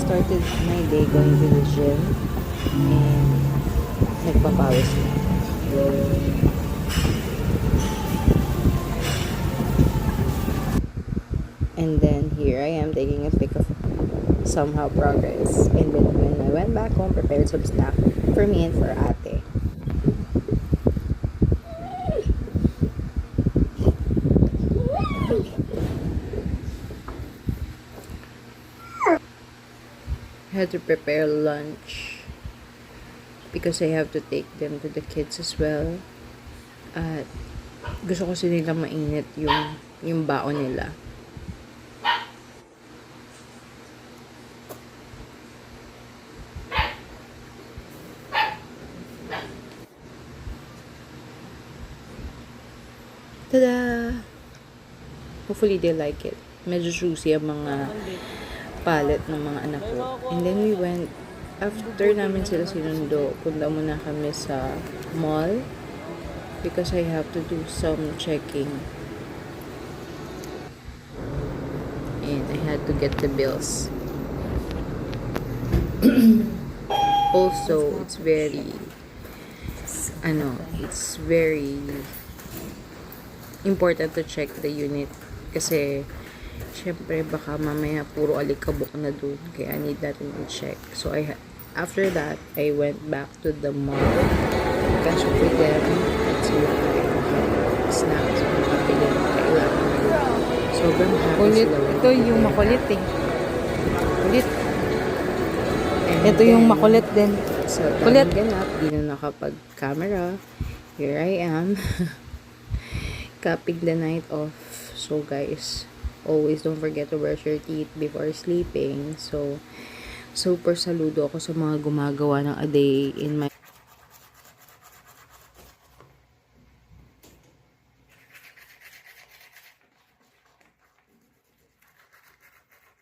started my day going to the gym and nagpapawis na. And then here I am taking a pic of somehow progress. And then when I went back home, prepared some snack for me and for ate. I had to prepare lunch because I have to take them to the kids as well. At gusto ko nila mainit yung baon nila. Tada! Hopefully they like it. Medyo juicy ang mga palette ng mga anak ko. And then we went, after namin sila sinundo, punta muna kami sa mall because I have to do some checking. And I had to get the bills. Also, it's very important to check the unit kasi syempre baka mamaya puro alikabok na dun, kaya I need that to check. So after that I went back to the mall, catch up with them at sila snacks ang papili ng kailangan. Sobrang happy Kulit. sila. Ito yung makulit eh. Kulit. And Ito yung then, makulit din. so Kulit. ganap, di na nakapag-camera. Here I am. Capping the night off. So guys, always don't forget to brush your teeth before sleeping. So super saludo ako sa mga gumagawa ng a day in my